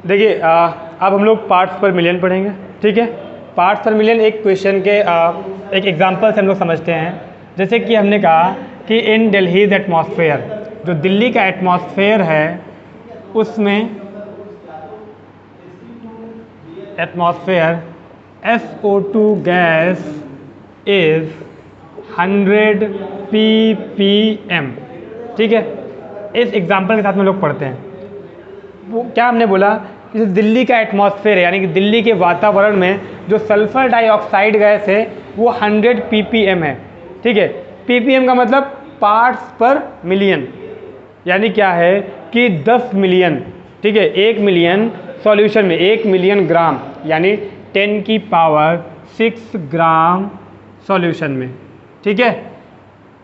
देखिए अब हम लोग पार्ट्स पर मिलियन पढ़ेंगे। ठीक है, पार्ट्स पर मिलियन एक क्वेश्चन के एक एग्जांपल से हम लोग समझते हैं। जैसे कि हमने कहा कि इन दिल्लीज एटमॉस्फेयर, जो दिल्ली का एटमॉस्फेयर है उसमें atmosphere SO2 gas is 100 ppm। ठीक है, इस एग्जांपल के साथ में लोग पढ़ते हैं। वो क्या हमने बोला कि जो दिल्ली का एटमॉस्फेयर है, यानी कि दिल्ली के वातावरण में जो सल्फर डाइऑक्साइड गैस है वो 100 ppm है। ठीक है, ppm का मतलब पार्ट्स पर मिलियन, यानी क्या है कि 10 मिलियन। ठीक है, 1 मिलियन सॉल्यूशन में 1 मिलियन ग्राम, यानी 10 की पावर 6 ग्राम सॉल्यूशन में। ठीक है,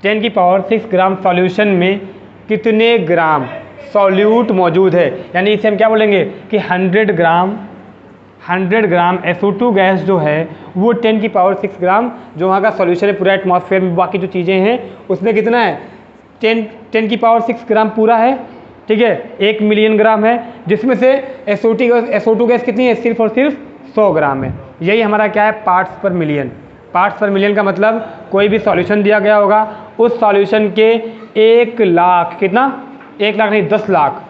10 की पावर 6 ग्राम सॉल्यूशन में कितने ग्राम सॉल्यूट मौजूद है, यानी इसे हम क्या बोलेंगे कि 100 ग्राम SO2 गैस जो है वो 10 की पावर 6 ग्राम, जो वहाँ का सॉल्यूशन है पूरा एटमॉस्फेयर में, बाकी जो चीज़ें हैं उसमें कितना है 10 की पावर 6 ग्राम पूरा है। ठीक है, 1 मिलियन ग्राम है, जिसमें से SO2 गैस कितनी है, सिर्फ और सिर्फ 100 ग्राम है। यही हमारा क्या है, पार्ट्स पर मिलियन। पार्ट्स पर मिलियन का मतलब कोई भी सॉल्यूशन दिया गया होगा, उस सॉल्यूशन के 1 लाख, कितना 1 लाख नहीं 10 लाख,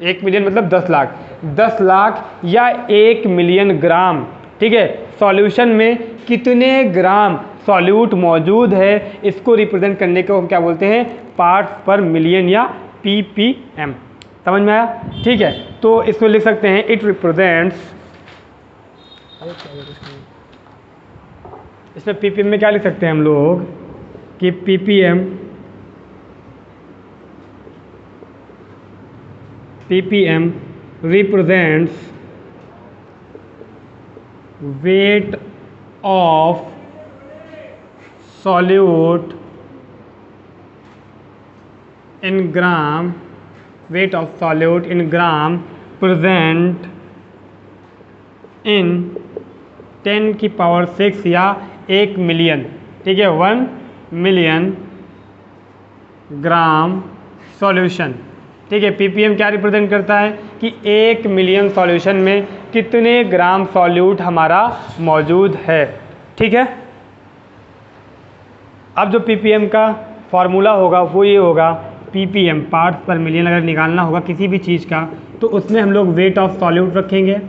1 मिलियन मतलब 10 लाख, 10 लाख या 1 मिलियन ग्राम। ठीक है, सॉल्यूशन में कितने ग्राम सॉल्यूट मौजूद है, इसको रिप्रेजेंट करने को हम क्या बोलते हैं, पार्ट्स पर मिलियन या ppm। समझ में आया? ठीक है, तो इसको लिख सकते हैं इट रिप्रेजेंट्स, इसमें ppm में क्या लिख सकते हैं हम लोग कि ppm represents weight of solute in gram, weight of solute in gram present in 10 की पावर 6 या 1 मिलियन। ठीक है, 1 मिलियन ग्राम सॉल्यूशन। ठीक है, ppm क्या रिप्रेजेंट करता है कि 1 मिलियन सॉल्यूशन में कितने ग्राम सॉल्यूट हमारा मौजूद है। ठीक है, अब जो ppm का फॉर्मूला होगा वो ये होगा, ppm पार्ट्स पर मिलियन अगर निकालना होगा किसी भी चीज़ का, तो उसमें हम लोग वेट ऑफ सॉल्यूट रखेंगे।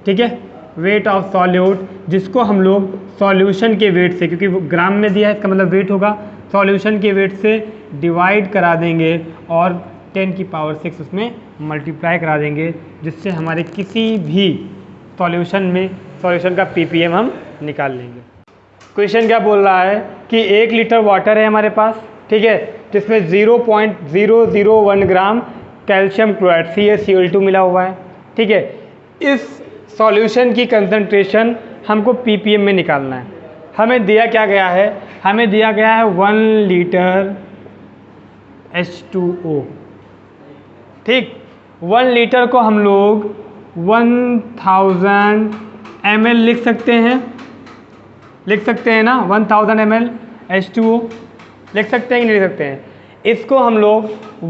ठीक है, वेट ऑफ सॉल्यूट जिसको हम लोग सॉल्यूशन के वेट से, क्योंकि वो ग्राम में दिया है इसका मतलब वेट होगा, सॉल्यूशन के वेट से डिवाइड करा देंगे और 10 की पावर 6 उसमें मल्टीप्लाई करा देंगे, जिससे हमारे किसी भी सॉल्यूशन में सॉल्यूशन का ppm हम निकाल लेंगे। क्वेश्चन क्या बोल रहा है कि 1 लीटर वाटर है हमारे पास। ठीक है, जिसमें 0.001 ग्राम कैल्शियम क्लोराइड CaCl2 मिला हुआ है। ठीक है, इस सॉल्यूशन की कंसंट्रेशन हमको ppm में निकालना है। हमें दिया क्या गया है, हमें दिया गया है 1 लीटर H2O। ठीक, 1 लीटर को हम लोग 1000 ml लिख सकते हैं, लिख सकते हैं ना, 1000 ml H2O लिख सकते हैं कि नहीं लिख सकते हैं। इसको हम लोग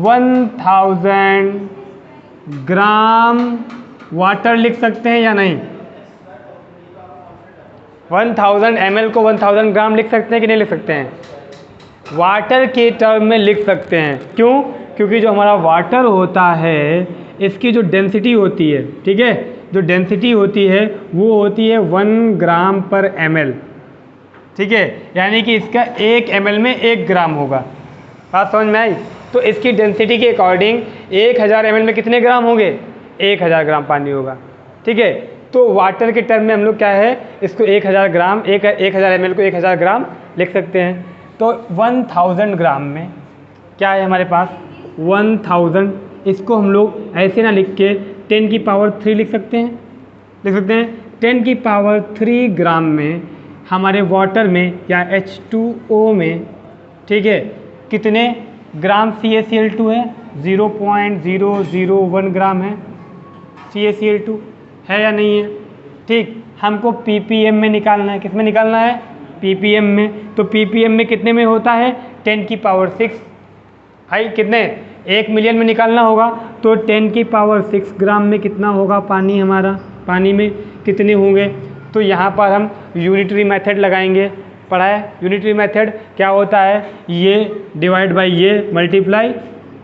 1000 ग्राम वाटर लिख सकते हैं या नहीं, 1000 ml को 1000 ग्राम लिख सकते हैं कि नहीं लिख सकते हैं, वाटर के टर्म में लिख सकते हैं। क्यों? क्योंकि जो हमारा वाटर होता है इसकी जो डेंसिटी होती है, ठीक है, जो डेंसिटी होती है वो होती है 1 ग्राम पर ml। ठीक है, यानी कि इसका 1 ml में 1 ग्राम होगा। बात समझ में आई? तो इसकी डेंसिटी के अकॉर्डिंग 1000 ml में कितने ग्राम होंगे, 1000 ग्राम पानी होगा। ठीक है, तो वाटर के टर्म में हम लोग क्या है, इसको 1000 ग्राम, 1000 ml को 1000 ग्राम लिख सकते हैं। तो 1000 ग्राम में क्या है हमारे पास, 1000, इसको हम लोग ऐसे ना लिख के 10 की पावर 3 लिख सकते हैं, लिख सकते हैं 10 की पावर 3 ग्राम में हमारे वाटर में या H2O में, ठीक है, कितने ग्राम CaCl2 है, 0.001 ग्राम है CaCl2, है या नहीं है। ठीक, हमको ppm में निकालना है, किस में निकालना है, ppm में। तो ppm में कितने में होता है, 10 की पावर 6, भाई कितने, 1 मिलियन में निकालना होगा तो 10 की पावर 6 ग्राम में कितना होगा पानी हमारा, पानी में कितने होंगे। तो यहाँ पर हम यूनिटरी मेथड लगाएंगे, पढ़ा है यूनिटरी मेथड क्या होता है, ये डिवाइड बाय ये मल्टीप्लाई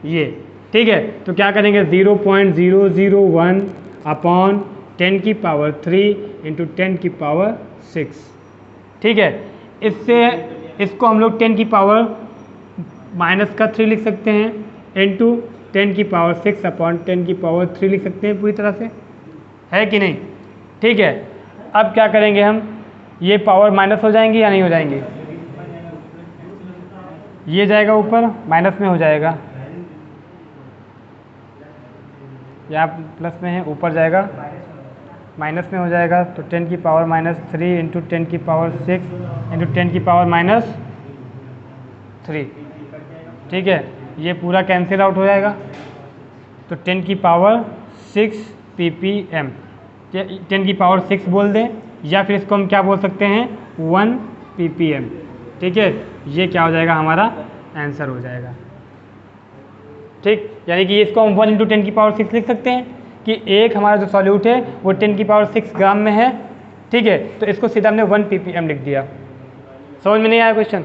ये, ठीक है। तो क्या करेंगे 0.001 अपॉन 10 की पावर 3 इंटू 10 की पावर 6, ठीक है। इससे इसको हम लोग 10 की पावर माइनस का 3 लिख सकते हैं इंटू 10 की पावर 6 अपॉन 10 की पावर 3 लिख सकते हैं पूरी तरह से, है कि नहीं, ठीक है। अब क्या करेंगे हम, ये पावर माइनस हो जाएंगी या नहीं हो जाएंगी, ये जाएगा ऊपर माइनस में हो जाएगा, यहाँ प्लस में है ऊपर जाएगा माइनस में हो जाएगा। तो 10 की पावर माइनस 3 इंटू 10 की पावर 6 इंटू 10 की पावर माइनस 3, ठीक है। ये पूरा कैंसिल आउट हो जाएगा। तो 10 की पावर 6 ppm, 10 की पावर 6 बोल दें, या फिर इसको हम क्या बोल सकते हैं 1 ppm, ठीक है। ये क्या हो जाएगा हमारा आंसर हो जाएगा, ठीक। यानी कि इसको हम 1 इंटू 10 की पावर 6 लिख सकते हैं कि एक हमारा जो सॉल्यूट है वो 10 की पावर 6 ग्राम में है, ठीक है। तो इसको सीधा हमने 1 ppm लिख दिया। समझ में नहीं आया क्वेश्चन,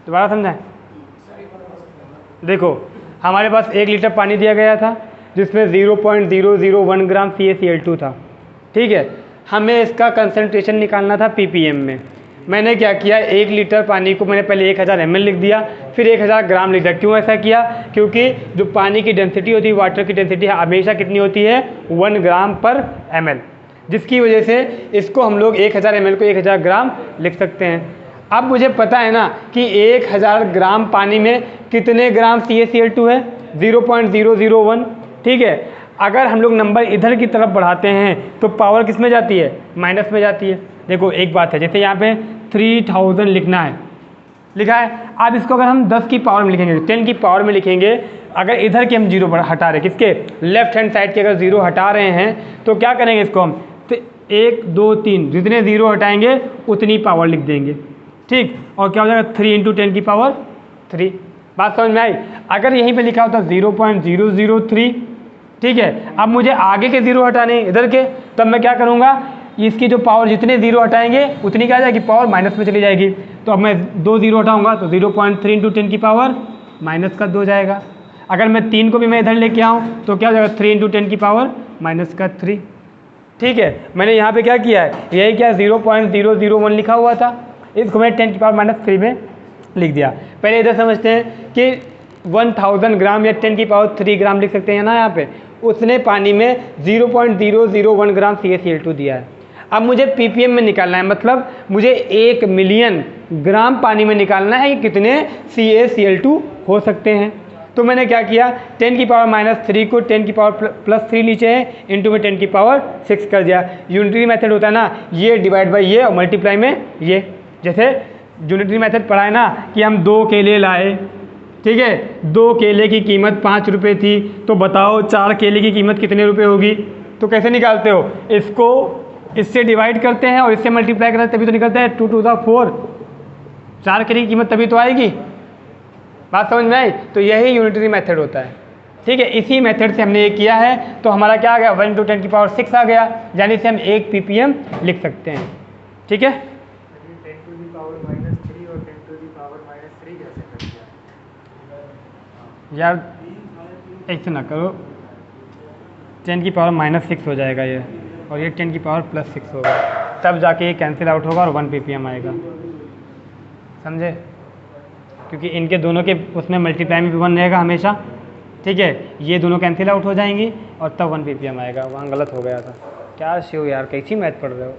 दोबारा समझाएं। देखो हमारे पास 1 लीटर पानी दिया गया था जिसमें 0.001 ग्राम CaCl2 था, ठीक है। हमें इसका कंसंट्रेशन निकालना था ppm में। मैंने क्या किया, 1 लीटर पानी को मैंने पहले 1000 ml लिख दिया, फिर 1000 ग्राम लिख दिया। क्यों ऐसा किया, क्योंकि जो पानी की डेंसिटी होती है, वाटर की डेंसिटी हमेशा कितनी होती है 1 ग्राम पर ml, जिसकी वजह से इसको हम लोग 1000 ml को 1000 ग्राम लिख सकते हैं। अब मुझे पता है ना कि 1000 ग्राम पानी में कितने ग्राम CaCl2 है, 0.001, ठीक है। अगर हम लोग नंबर इधर की तरफ बढ़ाते हैं तो पावर किस में जाती है, माइनस में जाती है। देखो एक बात है, जैसे यहाँ पे 3000 लिखना है, लिखा है। अब इसको अगर हम 10 की पावर में लिखेंगे, 10 की पावर में लिखेंगे, अगर इधर के हम जीरो हटा रहे हैं, किसके लेफ्ट हैंड साइड के अगर जीरो हटा रहे हैं तो क्या करेंगे इसको हम, तो 1 2 3 जितने जीरो हटाएंगे उतनी पावर लिख देंगे, ठीक। और क्या हो जाएगा 3 इंटू 10 की पावर 3। बात समझ में आई। अगर यहीं पे लिखा होता 0.003, ठीक है। अब मुझे आगे के जीरो हटाने इधर के, तब मैं क्या करूँगा, इसकी जो पावर जितने जीरो हटाएंगे उतनी क्या जाएगी, पावर माइनस में चली जाएगी। तो अब मैं 2 जीरो हटाऊँगा तो 0.3 इंटू 10 की पावर माइनस का 2 जाएगा। अगर मैं 3 को भी मैं इधर लेके आऊँ तो क्या हो जाएगा 3 इंटू 10 की पावर माइनस का 3, ठीक है। मैंने यहाँ पे क्या किया है, यही क्या 0.001 लिखा हुआ था, इसको मैंने 10 की पावर माइनस 3 में लिख दिया। पहले इधर समझते हैं कि 1000 ग्राम या 10 की पावर 3 ग्राम लिख सकते हैं ना, यहाँ पे उसने पानी में 0.001 ग्राम CaCl2 दिया है। अब मुझे ppm में निकालना है, मतलब मुझे 1 मिलियन ग्राम पानी में निकालना है कि कितने CaCl2 हो सकते हैं। तो मैंने क्या किया, 10 की पावर माइनस 3 को 10 की पावर प्लस 3 नीचे है, इंटू में 10 की पावर 6 कर दिया। यूनिटरी मेथड होता है ना, ये डिवाइड बाई ये और मल्टीप्लाई में ये। जैसे यूनिटरी मेथड पढ़ा है ना कि हम 2 केले लाए, ठीक है, 2 केले की कीमत 5 रुपये थी, तो बताओ 4 केले की कीमत कितने रुपए होगी। तो कैसे निकालते हो, इसको इससे डिवाइड करते हैं और इससे मल्टीप्लाई करते हैं, तभी तो निकलता है 2 टू द 4, 4 केले की कीमत तभी तो आएगी। बात समझ में आई। तो यही यूनिटरी मेथड होता है, ठीक है। इसी मेथड से हमने ये किया है, तो हमारा क्या आ गया 1 इंटू 10 की पावर 6 आ गया, यानी से हम 1 ppm लिख सकते हैं, ठीक है। 10 टू दी पावर माइनस 3 और 10 टू दी पावर माइनस 3 कैसे कर दिया यार, ऐसे ना करो, 10 की पावर माइनस 6 हो जाएगा ये, और ये 10 की पावर प्लस 6 होगा, तब जाके ये कैंसिल आउट होगा और 1 ppm आएगा, समझे। क्योंकि इनके दोनों के उसमें मल्टीप्लाई में भी 1 रहेगा हमेशा, ठीक है। ये दोनों कैंसिल आउट हो जाएंगी और तब 1 ppm आएगा। वहाँ गलत हो गया था। क्या शिव यार, कैसी मैथ पढ़ रहे हो।